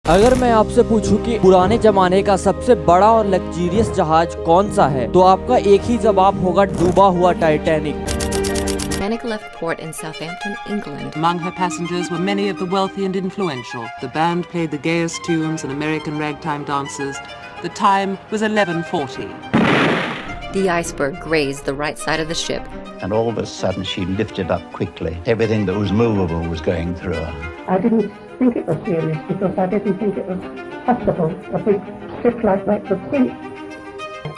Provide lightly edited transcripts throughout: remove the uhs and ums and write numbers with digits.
अगर मैं आपसे पूछूं कि पुराने जमाने का सबसे बड़ा और लग्जरियस जहाज कौन सा है, तो आपका एक ही जवाब होगा डूबा हुआ Titanic. Titanic left port in Southampton, England. Among her passengers were many of the wealthy and influential. The band played the gayest tunes and American ragtime dances. The time was 11:40. The iceberg grazed the right side of the ship. And all of a sudden she lifted up quickly. Everything that was movable was going through her. I didn't think it was serious because I didn't think it was possible a big ship like that could sink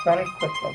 very quickly.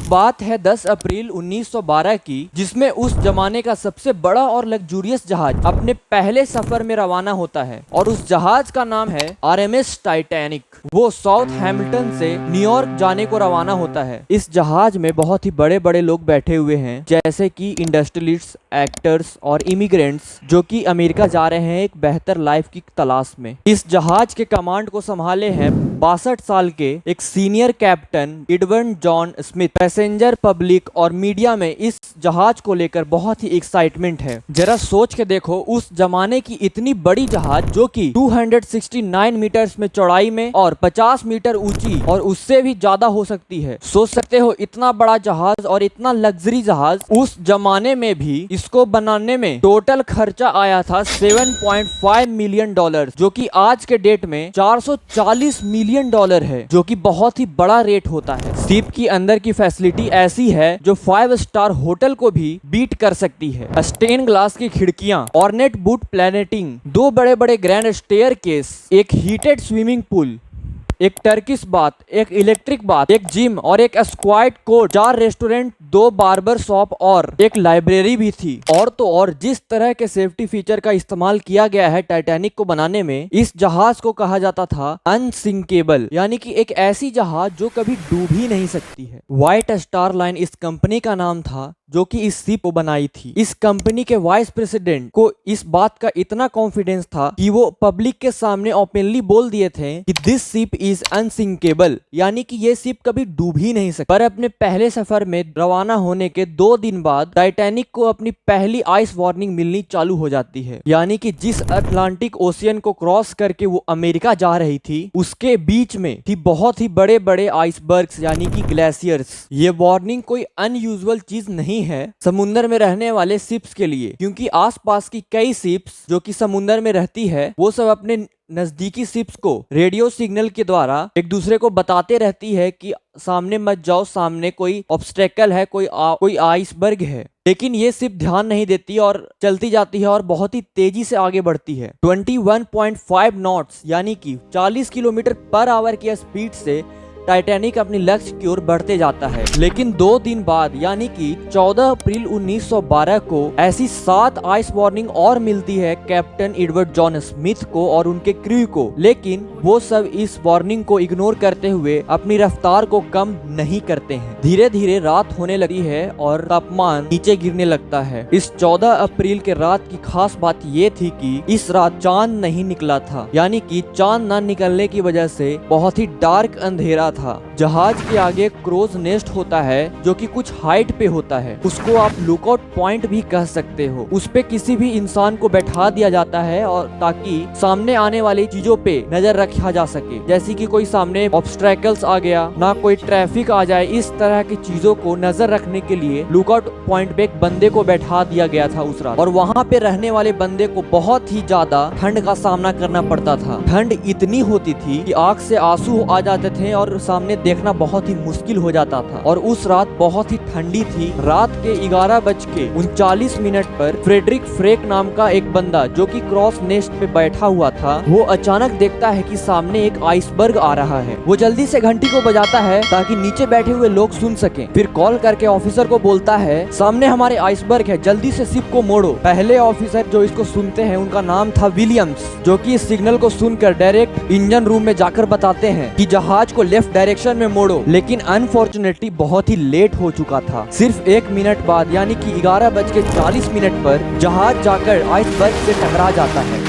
बात है 10 अप्रैल 1912 की, जिसमें उस जमाने का सबसे बड़ा और लग्जूरियस जहाज अपने पहले सफर में रवाना होता है और उस जहाज का नाम है RMS टाइटैनिक। वो साउथ हैम्पटन से न्यूयॉर्क जाने को रवाना होता है। इस जहाज में बहुत ही बड़े बड़े लोग बैठे हुए हैं, जैसे कि इंडस्ट्रियलिस्ट्स, एक्टर्स और इमिग्रेंट्स, जो कि अमेरिका जा रहे हैं एक बेहतर लाइफ की तलाश में। इस जहाज के कमांड को संभाले हैं 62 साल के एक senior captain Edward John Smith. Passenger, public और मीडिया में इस जहाज को लेकर बहुत ही एक्साइटमेंट है। जरा सोच के देखो, उस जमाने की इतनी बड़ी जहाज जो कि 269 मीटर्स में चौड़ाई में और 50 मीटर ऊंची और उससे भी ज्यादा हो सकती है। सोच सकते हो इतना बड़ा जहाज और इतना लग्जरी जहाज उस जमाने में भी इसको बनाने में टोटल खर्चा आया था $7.5 मिलियन, जो कि आज के डेट में $440 मिलियन है, जो कि बहुत ही बड़ा रेट होता है। शिप की अंदर की फैसिलिटी ऐसी है जो 5 स्टार होटल को भी बीट कर सकती है। स्टेन ग्लास की खिड़कियां, ऑर्नेट वुड प्लैनेटिंग, 2 बड़े बड़े ग्रैंड स्टेयरकेस, एक हीटेड स्विमिंग पूल, एक टर्किश बाथ, एक इलेक्ट्रिक बाथ, एक जिम और एक squad court, 4 restaurant, 2 barber shop और एक लाइब्रेरी भी थी। और तो और जिस तरह के सेफ्टी फीचर का इस्तेमाल किया गया है टाइटैनिक को बनाने में, इस जहाज को कहा जाता था अनसिंकेबल, यानी कि एक ऐसी जहाज जो कभी डूब ही नहीं सकती है। व्हाइट स्टार लाइन इस कंपनी का नाम था जो कि इस शिप को बनाई थी। इस कंपनी के वाइस प्रेसिडेंट को इस बात का इतना कॉन्फिडेंस था कि वो पब्लिक के सामने ओपनली बोल दिए थे कि दिस शिप इज अनसिंकेबल, यानी कि ये शिप कभी डूब ही नहीं सकती। पर अपने पहले सफर में रवाना होने के 2 दिन बाद टाइटैनिक को अपनी पहली आइस वार्निंग मिलनी चालू हो जाती है, यानी कि जिस अटलांटिक ओशियन को क्रॉस करके वो अमेरिका जा रही थी, उसके बीच में थी बहुत ही बड़े बड़े आइसबर्ग्स, यानी कि ग्लेशियर्स। ये वार्निंग कोई अनयूजुअल चीज नहीं है समुद्र में रहने वाले शिप्स के लिए, क्योंकि आसपास की कई शिप्स जो कि समुद्र में रहती है, वो सब अपने नजदीकी शिप्स को रेडियो सिग्नल के द्वारा एक दूसरे को बताते रहती है कि सामने मत जाओ, सामने कोई ऑब्स्टेकल है, कोई आइसबर्ग है। लेकिन ये शिप ध्यान नहीं देती और चलती जाती है और बहुत ही तेजी से आगे बढ़ती है। 21.5 नॉट्स यानी कि 40 किलोमीटर पर आवर की स्पीड से टाइटैनिक अपनी लक्ष्य की ओर बढ़ते जाता है। लेकिन 2 दिन बाद यानी कि 14 अप्रैल 1912 को ऐसी 7 आइस वार्निंग और मिलती है कैप्टन एडवर्ड जॉन स्मिथ को और उनके क्रू को, लेकिन वो सब इस वार्निंग को इग्नोर करते हुए अपनी रफ्तार को कम नहीं करते हैं। धीरे धीरे रात होने लगी है और तापमान नीचे गिरने लगता है। इस 14 अप्रैल के रात की खास बात ये थी कि इस रात चांद नहीं निकला था, यानी कि चांद न निकलने की वजह से बहुत ही डार्क अंधेरा था। जहाज के आगे क्रोज नेस्ट होता है जो कि कुछ हाइट पे होता है, उसको आप लुकआउट पॉइंट भी कह सकते हो। उस पे किसी भी इंसान को बैठा दिया जाता है और ताकि सामने आने वाली चीजों पे नजर रखा जा सके, जैसे कि कोई सामने ऑब्स्ट्रैकल्स आ गया, ना कोई ट्रैफिक आ जाए, इस तरह की चीजों को नजर रखने के लिए लुकआउट पॉइंट पे एक बंदे को बैठा दिया गया था उस रात। और वहाँ पे रहने वाले बंदे को बहुत ही ज्यादा ठंड का सामना करना पड़ता था। ठंड इतनी होती थी कि आंख से आंसू आ जाते थे और सामने देखना बहुत ही मुश्किल हो जाता था। और उस रात बहुत ही ठंडी थी। रात के 11:39 पर फ्रेडरिक फ्रेक नाम का एक बंदा जो कि क्रॉस नेस्ट पे बैठा हुआ था, वो अचानक देखता है कि सामने एक आइसबर्ग आ रहा है। वो जल्दी से घंटी को बजाता है ताकि नीचे बैठे हुए लोग सुन सकें। फिर कॉल करके ऑफिसर को बोलता है सामने हमारे आइसबर्ग है, जल्दी से शिप को मोड़ो। पहले ऑफिसर जो इसको सुनते हैं उनका नाम था विलियम्स, जो कि इस सिग्नल को सुनकर डायरेक्ट इंजन रूम में जाकर बताते हैं कि जहाज को लेफ्ट डायरेक्शन में मोड़ो। लेकिन अनफॉर्चुनेटली बहुत ही लेट हो चुका था। सिर्फ 1 मिनट बाद यानी कि 11:40 पर जहाज जाकर आइसबर्ग से टकरा जाता है।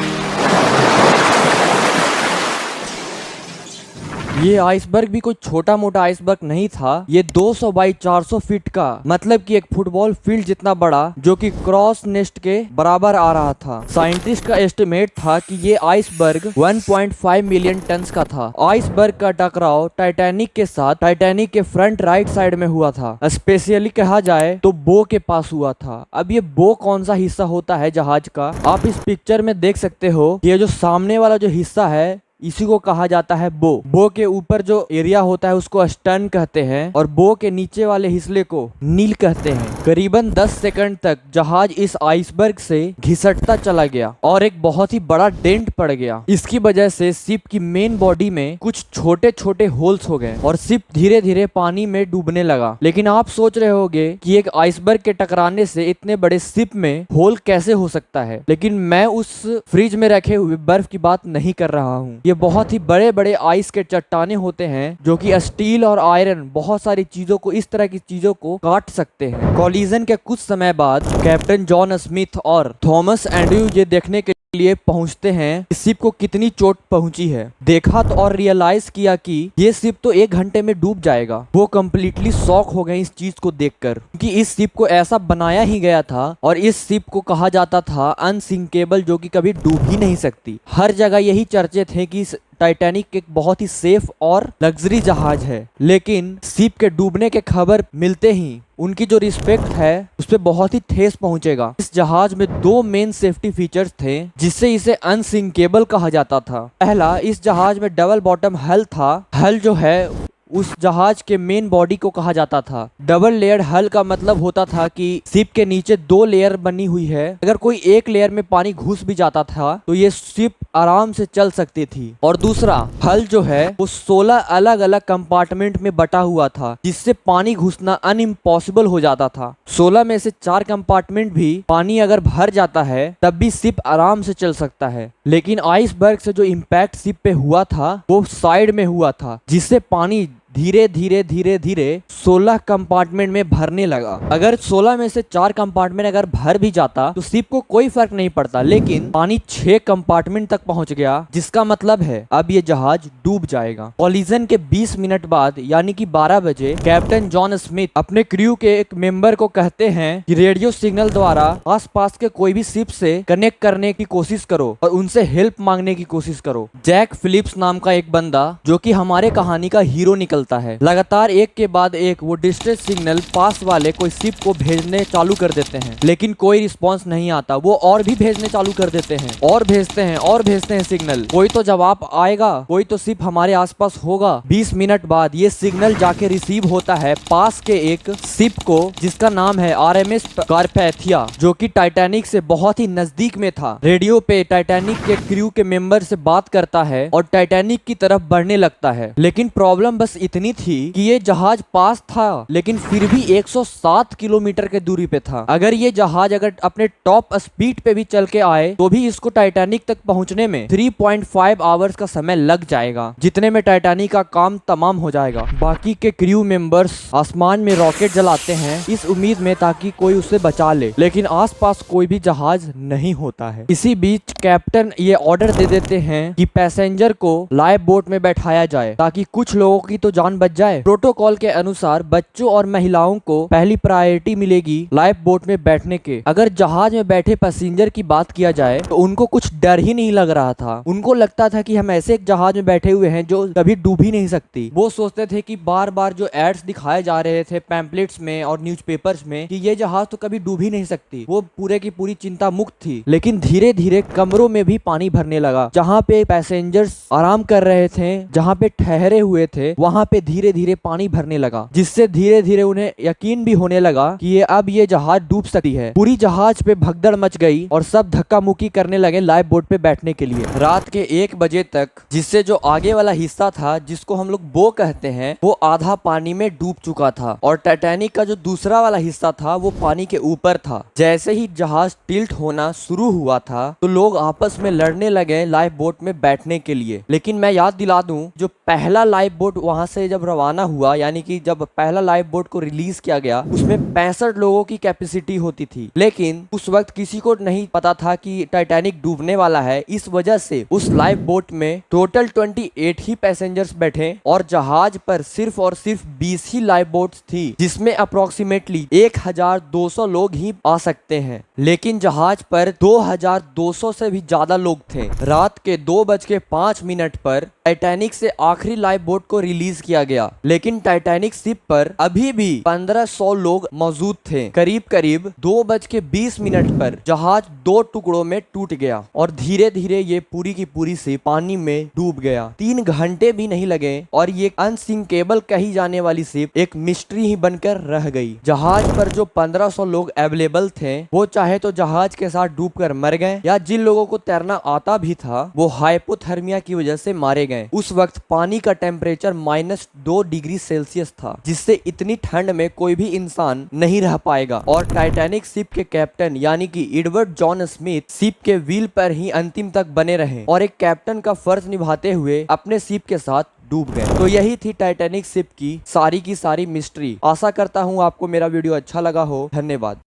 ये आइसबर्ग भी कोई छोटा मोटा आइसबर्ग नहीं था, ये 200 बाई 400 फीट का, मतलब कि एक फुटबॉल फील्ड जितना बड़ा, जो कि क्रॉस नेस्ट के बराबर आ रहा था। साइंटिस्ट का एस्टिमेट था कि ये आइसबर्ग 1.5 मिलियन टन का था। आइसबर्ग का टकराव टाइटैनिक के साथ टाइटैनिक के फ्रंट राइट साइड में हुआ था। स्पेशली कहा जाए तो बो के पास हुआ था। अब ये बो कौन सा हिस्सा होता है जहाज का, आप इस पिक्चर में देख सकते हो। ये जो सामने वाला जो हिस्सा है इसी को कहा जाता है बो। बो के ऊपर जो एरिया होता है उसको स्टर्न कहते हैं और बो के नीचे वाले हिस्से को नील कहते हैं। करीबन 10 सेकंड तक जहाज इस आइसबर्ग से घिसटता चला गया और एक बहुत ही बड़ा डेंट पड़ गया। इसकी वजह से शिप की मेन बॉडी में कुछ छोटे छोटे होल्स हो गए और शिप धीरे धीरे पानी में डूबने लगा। लेकिन आप सोच रहे होंगे कि एक आइसबर्ग के टकराने से इतने बड़े शिप में होल कैसे हो सकता है, लेकिन मैं उस फ्रिज में रखे हुए बर्फ की बात नहीं कर रहा हूँ। ये बहुत ही बड़े बड़े आइस के चट्टाने होते हैं जो कि स्टील और आयरन बहुत सारी चीजों को, इस तरह की चीजों को काट सकते हैं। कॉलिजन के कुछ समय बाद कैप्टन जॉन स्मिथ और थॉमस एंड्रयू ये देखने के लिए पहुंचते हैं कि शिप को कितनी चोट पहुंची है। देखा तो और रियलाइज किया कि ये शिप तो 1 घंटे में डूब जाएगा। वो कम्प्लीटली शॉक हो गए इस चीज को देखकर, क्योंकि इस शिप को ऐसा बनाया ही गया था और इस शिप को कहा जाता था अनसिंकेबल, जो कि कभी डूब ही नहीं सकती। हर जगह यही चर्चे थे कि टाइटैनिक एक बहुत ही सेफ और लग्जरी जहाज है, लेकिन शिप के डूबने के खबर मिलते ही उनकी जो रिस्पेक्ट है उस पर बहुत ही ठेस पहुंचेगा। इस जहाज में 2 मेन सेफ्टी फीचर्स थे जिससे इसे अनसिंकेबल कहा जाता था। पहला, इस जहाज में डबल बॉटम हल था। हल जो है उस जहाज के मेन बॉडी को कहा जाता था। डबल लेयर हल का मतलब होता था कि शिप के नीचे 2 लेयर बनी हुई है। अगर कोई एक लेयर में पानी घुस भी जाता था तो ये शिप आराम से चल सकती थी। और दूसरा, हल जो है वो 16 अलग अलग कंपार्टमेंट में बटा हुआ था, जिससे पानी घुसना अनइम्पॉसिबल हो जाता था। 16 में से 4 कंपार्टमेंट भी पानी अगर भर जाता है तब भी शिप आराम से चल सकता है। लेकिन आइसबर्ग से जो इम्पैक्ट शिप पे हुआ था वो साइड में हुआ था, जिससे पानी धीरे धीरे धीरे धीरे 16 कंपार्टमेंट में भरने लगा। अगर 16 में से 4 कंपार्टमेंट अगर भर भी जाता तो शिप को कोई फर्क नहीं पड़ता, लेकिन पानी 6 कंपार्टमेंट तक पहुंच गया, जिसका मतलब है अब ये जहाज डूब जाएगा। कॉलिजन के 20 मिनट बाद यानी कि 12 बजे कैप्टन जॉन स्मिथ अपने क्रू के एक मेंबर को कहते हैं कि रेडियो सिग्नल द्वारा आसपास के कोई भी शिप से कनेक्ट करने की कोशिश करो और उनसे हेल्प मांगने की कोशिश करो। जैक फिलिप्स नाम का एक बंदा, जो कि हमारे कहानी का हीरो निकल है, लगातार एक के बाद एक वो डिस्ट्रेस सिग्नल पास वाले कोई शिप को भेजने चालू कर देते हैं, लेकिन कोई रिस्पांस नहीं आता। वो और भी भेजने चालू कर देते हैं और भेजते हैं सिग्नल। कोई तो जवाब आएगा, कोई तो शिप हमारे आसपास होगा। 20 मिनट बाद ये सिग्नल जाके रिसीव होता है पास के एक शिप को, जिसका नाम है RMS कारपैथिया, जो कि टाइटैनिक से बहुत ही नजदीक में था। रेडियो पे टाइटैनिक के क्रू के मेंबर से बात करता है और टाइटैनिक की तरफ बढ़ने लगता है। लेकिन प्रॉब्लम बस इतनी थी कि ये जहाज पास था, लेकिन फिर भी 107 किलोमीटर के दूरी पे था। अगर ये जहाज अपने टॉप स्पीड पे भी चल के आए तो भी इसको टाइटैनिक तक पहुंचने में 3.5 आवर्स का समय लग जाएगा, जितने में टाइटैनिक का काम तमाम हो जाएगा। बाकी के क्रू मेंबर्स आसमान में रॉकेट जलाते हैं इस उम्मीद में ताकि कोई उसे बचा ले, लेकिन आसपास कोई भी जहाज नहीं होता है। इसी बीच कैप्टन ये ऑर्डर दे देते हैं कि पैसेंजर को लाइफ बोट में बैठाया जाए ताकि कुछ लोगों की तो जान बच जाए। प्रोटोकॉल के अनुसार बच्चों और महिलाओं को पहली प्रायोरिटी मिलेगी लाइफ बोट में बैठने के। अगर जहाज में बैठे पैसेंजर की बात किया जाए तो उनको कुछ डर ही नहीं लग रहा था। उनको लगता था कि हम ऐसे एक जहाज में बैठे हुए हैं जो कभी डूब ही नहीं सकती। वो सोचते थे कि बार बार जो एड्स दिखाए जा रहे थे पैम्पलेट्स में और न्यूज़पेपर्स में कि ये जहाज तो कभी डूब ही नहीं सकती, वो पूरे की पूरी चिंता मुक्त थी। लेकिन धीरे धीरे कमरों में भी पानी भरने लगा। जहाँ पे पैसेंजर्स आराम कर रहे थे, जहाँ पे ठहरे हुए थे, वहाँ पे धीरे धीरे पानी भरने लगा, जिससे धीरे धीरे उन्हें यकीन भी होने लगा कि अब ये जहाज डूब सकती है। पूरी जहाज पे भगदड़ मच गई और सब धक्का मुक्की करने लगे लाइफ बोट पे बैठने के लिए। रात के 1 बजे तक जिससे जो आगे वाला हिस्सा था, जिसको हम लोग बो कहते हैं, वो आधा पानी में डूब चुका था और टाइटैनिक का जो दूसरा वाला हिस्सा था वो पानी के ऊपर था। जैसे ही जहाज टिल्ट होना शुरू हुआ था तो लोग आपस में लड़ने लगे लाइफ बोट में बैठने के लिए। लेकिन मैं याद दिला दूं, जो पहला लाइफ बोट वहां से से जब रवाना हुआ, यानी कि जब पहला लाइफ बोट को रिलीज किया गया, उसमें 65 लोगों की कैपेसिटी होती थी। लेकिन उस वक्त किसी को नहीं पता था कि टाइटैनिक डूबने वाला है। इस वजह से उस लाइफ बोट में टोटल 28 ही पैसेंजर्स बैठे और जहाज पर सिर्फ और सिर्फ 20 ही लाइफ बोट्स थी, जिसमें अप्रोक्सीमेटली 1200 लोग ही आ सकते हैं। लेकिन जहाज पर 2200 से भी ज्यादा लोग थे। रात के 2:05 पर टाइटैनिक से आखिरी लाइफ बोट को रिलीज किया गया, लेकिन टाइटैनिक शिप पर अभी भी 1500 लोग मौजूद थे। करीब करीब 2:20 पर जहाज 2 टुकड़ों में टूट गया और धीरे धीरे ये पूरी की पूरी शिप पानी में डूब गया। 3 घंटे भी नहीं लगे और ये अनसिंकेबल कही जाने वाली शिप एक मिस्ट्री ही बनकर रह गई। जहाज पर जो 1500 लोग अवेलेबल थे, वो चाहे तो जहाज के साथ डूबकर मर गए, या जिन लोगों को तैरना आता भी था वो हाइपोथर्मिया की वजह से मारे गए। उस वक्त पानी का टेम्परेचर -2 डिग्री सेल्सियस था, जिससे इतनी ठंड में कोई भी इंसान नहीं रह पाएगा। और टाइटैनिक शिप के कैप्टन यानी कि एडवर्ड जॉन स्मिथ शिप के व्हील पर ही अंतिम तक बने रहे और एक कैप्टन का फर्ज निभाते हुए अपने शिप के साथ डूब गए। तो यही थी टाइटैनिक शिप की सारी मिस्ट्री। आशा करता हूँ आपको मेरा वीडियो अच्छा लगा हो। धन्यवाद।